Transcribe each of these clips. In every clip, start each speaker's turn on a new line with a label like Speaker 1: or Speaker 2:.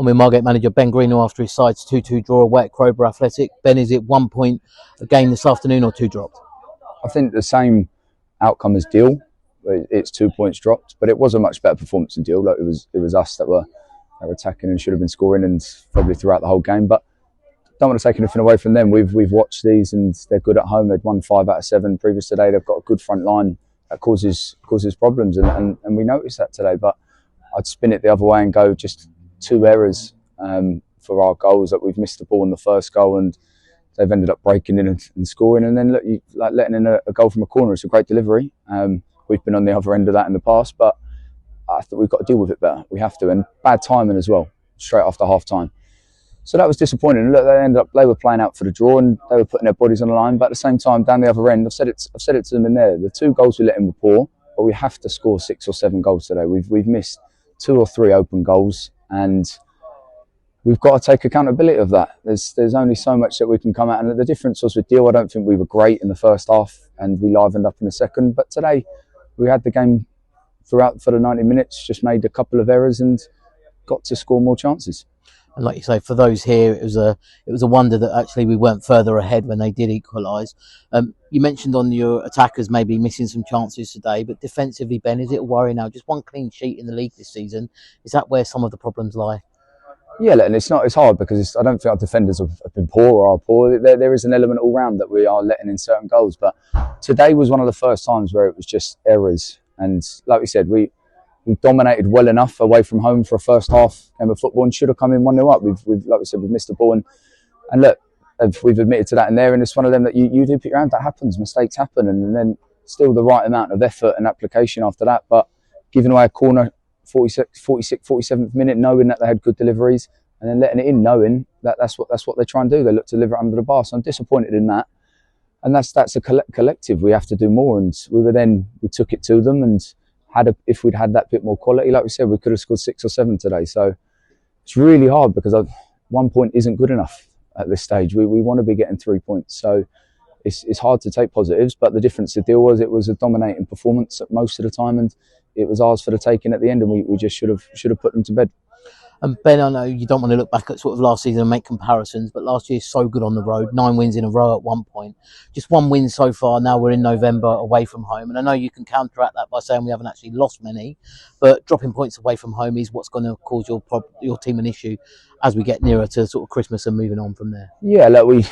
Speaker 1: I'm with Margate manager Ben Greenhalgh after his side's 2-2 draw away at Crowborough Athletic. Ben, is it 1 point a game this afternoon or 2 dropped?
Speaker 2: I think the same outcome as Deal. It's 2 points dropped, but it was a much better performance than Deal. Like it was us that were attacking and should have been scoring, and probably throughout the whole game. But don't want to take anything away from them. We've watched these, and they're good at home. They'd won 5 out of 7 previous today. They've got a good front line that causes problems, and we noticed that today. But I'd spin it the other way and go just 2 errors for our goals. That we've missed the ball in the first goal, and they've ended up breaking in and scoring. And then look, like letting in a goal from a corner. It's a great delivery. We've been on the other end of that in the past, but I think we've got to deal with it better. We have to, and bad timing as well, straight after half time. So that was disappointing. And look, they were playing out for the draw, and they were putting their bodies on the line. But at the same time, down the other end, I've said it to them in there. The 2 goals we let in were poor, but we have to score 6 or 7 goals today. We've missed 2 or 3 open goals, and we've got to take accountability of that. There's only so much that we can come at, and the difference was with Deal. I don't think we were great in the first half, and we livened up in the second. But today, we had the game throughout for the 90 minutes, just made a couple of errors and got to score more chances.
Speaker 1: And like you say, for those here, it was a wonder that actually we weren't further ahead when they did equalise. You mentioned on your attackers maybe missing some chances today, but defensively, Ben, is it a worry now? Just 1 clean sheet in the league this season. Is that where some of the problems lie?
Speaker 2: Yeah, and it's hard because I don't think our defenders have been poor or are poor. There is an element all round that we are letting in certain goals. But today was one of the first times where it was just errors. And like we said, we dominated well enough away from home for a first half game of football and should have come in 1-0 up. We've like we said, we've missed the ball. And look, we've admitted to that in there. And it's one of them that you do put your hand, that happens. Mistakes happen. And then still the right amount of effort and application after that. But giving away a corner 47th minute, knowing that they had good deliveries, and then letting it in, knowing that that's what they try and do. They look to deliver it under the bar. So I'm disappointed in that, and that's a collective. We have to do more, and we took it to them, and if we'd had that bit more quality, like we said, we could have scored 6 or 7 today. So it's really hard because 1 point isn't good enough at this stage. We want to be getting 3 points. So it's hard to take positives, but the difference to deal was it was a dominating performance at most of the time, and it was ours for the taking at the end, and we just should have put them to bed.
Speaker 1: And Ben, I know you don't want to look back at sort of last season and make comparisons, but last year so good on the road, 9 wins in a row at one point. Just 1 win so far. Now we're in November away from home, and I know you can counteract that by saying we haven't actually lost many, but dropping points away from home is what's going to cause your team an issue as we get nearer to sort of Christmas and moving on from there.
Speaker 2: Yeah, look,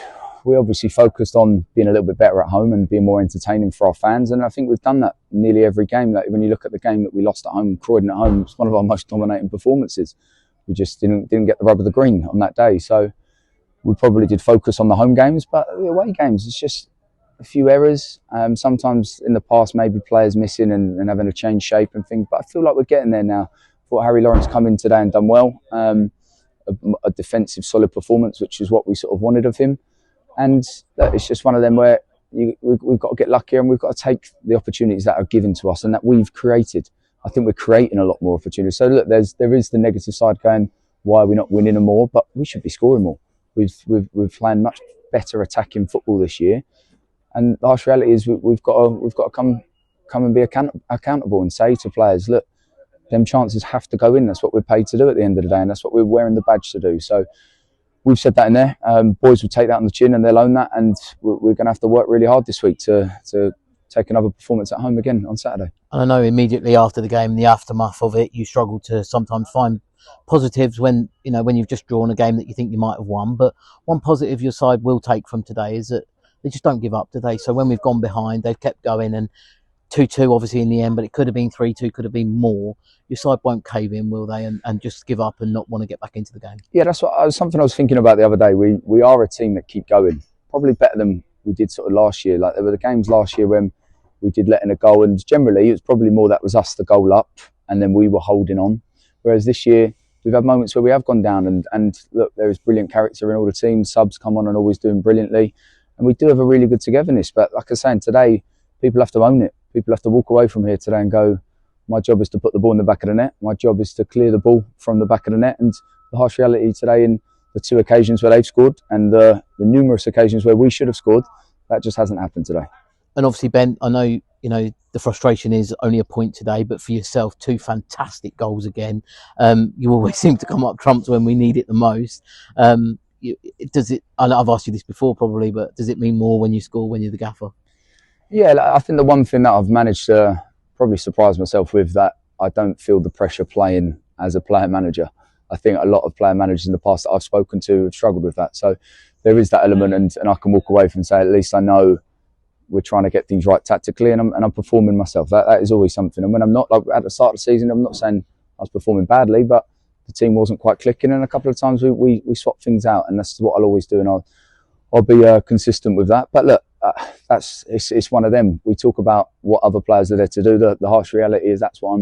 Speaker 2: we obviously focused on being a little bit better at home and being more entertaining for our fans, and I think we've done that nearly every game. Like when you look at the game that we lost at home, Croydon at home, it's one of our most dominating performances. We just didn't get the rub of the green on that day. So we probably did focus on the home games, but the away games, it's just a few errors. Sometimes in the past, maybe players missing and having to change shape and things, but I feel like we're getting there now. I thought Harry Lawrence come in today and done well. A defensive, solid performance, which is what we sort of wanted of him. And it's just one of them where we've got to get luckier, and we've got to take the opportunities that are given to us and that we've created. I think we're creating a lot more opportunities. So look, there is the negative side going, why are we not winning more? But we should be scoring more. We've played much better attacking football this year, and the harsh reality is we've got to come and be accountable and say to players, look, them chances have to go in. That's what we're paid to do at the end of the day, and that's what we're wearing the badge to do. So we've said that in there. Boys will take that on the chin and they'll own that, and we're going to have to work really hard this week to take another performance at home again on Saturday.
Speaker 1: And I know immediately after the game, the aftermath of it, you struggle to sometimes find positives when you've just drawn a game that you think you might have won. But one positive your side will take from today is that they just don't give up, do they? So when we've gone behind, they've kept going, and 2-2 obviously in the end, but it could have been 3-2, could have been more. Your side won't cave in, will they, and just give up and not want to get back into the game? Yeah,
Speaker 2: that's something I was thinking about the other day. We are a team that keep going, probably better than we did sort of last year. Like there were the games last year when we did let in a goal, and generally it was probably more that was us the goal up and then we were holding on. Whereas this year we've had moments where we have gone down, and look, there is brilliant character in all the teams. Subs come on and always doing brilliantly, and we do have a really good togetherness. But like I was saying, today people have to own it. People have to walk away from here today and go, my job is to put the ball in the back of the net. My job is to clear the ball from the back of the net. And the harsh reality today, in the 2 occasions where they've scored and the numerous occasions where we should have scored, that just hasn't happened today.
Speaker 1: And obviously, Ben, I know the frustration is only a point today, but for yourself, 2 fantastic goals again. You always seem to come up trumps when we need it the most. Does it? I've asked you this before, probably, but does it mean more when you score when you're the gaffer?
Speaker 2: Yeah, I think the one thing that I've managed to probably surprise myself with, that I don't feel the pressure playing as a player manager. I think a lot of player managers in the past that I've spoken to have struggled with that. So there is that element, and I can walk away from say, at least I know we're trying to get things right tactically, and I'm performing myself. That is always something. And when I'm not, like at the start of the season, I'm not saying I was performing badly, but the team wasn't quite clicking, and a couple of times we swapped things out, and that's what I'll always do, and I'll be consistent with that. But look, it's one of them. We talk about what other players are there to do. The harsh reality is that's what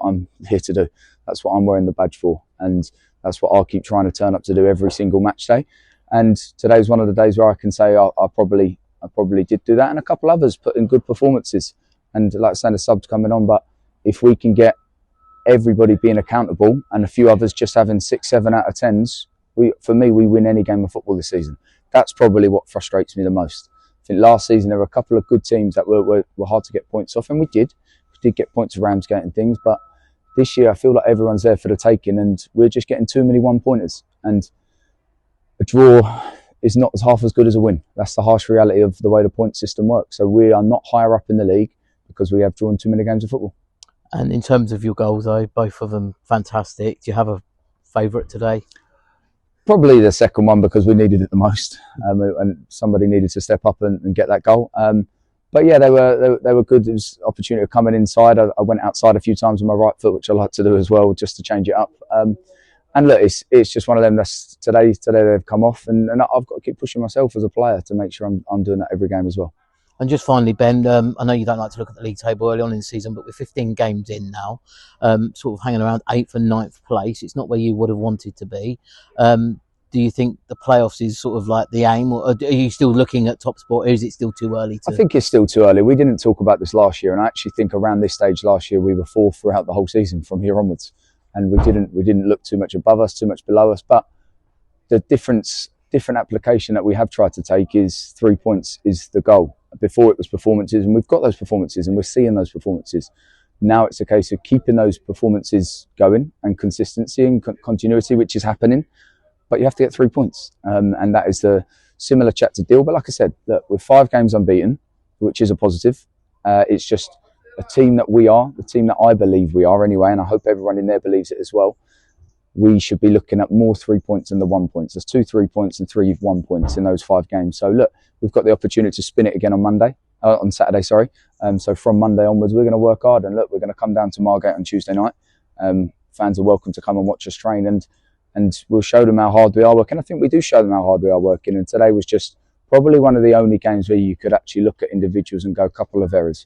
Speaker 2: I'm here to do. That's what I'm wearing the badge for, and that's what I'll keep trying to turn up to do every single match day. And today's one of the days where I can say I probably did do that, and a couple others put in good performances. And like I said, the subs coming on, but if we can get everybody being accountable and a few others just having 6, 7 out of 10s, for me, we win any game of football this season. That's probably what frustrates me the most. I think last season there were a couple of good teams that were hard to get points off, and we did get points of Ramsgate and things, but this year I feel like everyone's there for the taking, and we're just getting too many 1-pointers, and a draw is not half as good as a win. That's the harsh reality of the way the point system works. So we are not higher up in the league because we have drawn too many games of football.
Speaker 1: And in terms of your goals, though, both of them fantastic. Do you have a favourite today?
Speaker 2: Probably the second one, because we needed it the most, and somebody needed to step up and get that goal. But yeah, they were good. It was opportunity of coming inside. I went outside a few times with my right foot, which I like to do as well, just to change it up. And look, it's just one of them. That's today they've come off, and I've got to keep pushing myself as a player to make sure I'm doing that every game as well.
Speaker 1: And just finally, Ben, I know you don't like to look at the league table early on in the season, but we're 15 games in now, sort of hanging around 8th and 9th place. It's not where you would have wanted to be. Do you think the playoffs is sort of like the aim, or are you still looking at top sport, or is it still too early to...
Speaker 2: I think it's still too early. We didn't talk about this last year, and I actually think around this stage last year we were 4th throughout the whole season from here onwards, and we didn't look too much above us, too much below us. But the different application that we have tried to take is 3 points is the goal. Before it was performances, and we've got those performances and we're seeing those performances. Now it's a case of keeping those performances going, and consistency and continuity, which is happening. But you have to get 3 points, and that is the similar chat to deal. But like I said, look, with 5 games unbeaten, which is a positive. It's just a team that we are, the team that I believe we are anyway, and I hope everyone in there believes it as well. We should be looking at more 3 points than the 1 points. There's 2 3 points and 3 1 points in those 5 games. So look, we've got the opportunity to spin it again on Saturday. So from Monday onwards, we're going to work hard, and look, we're going to come down to Margate on Tuesday night. Fans are welcome to come and watch us train, and we'll show them how hard we are working. I think we do show them how hard we are working, and today was just probably one of the only games where you could actually look at individuals and go, a couple of errors,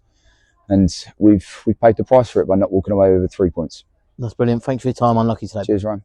Speaker 2: and we've paid the price for it by not walking away with 3 points.
Speaker 1: That's brilliant. Thanks for your time. Unlucky today.
Speaker 2: Cheers, Ryan.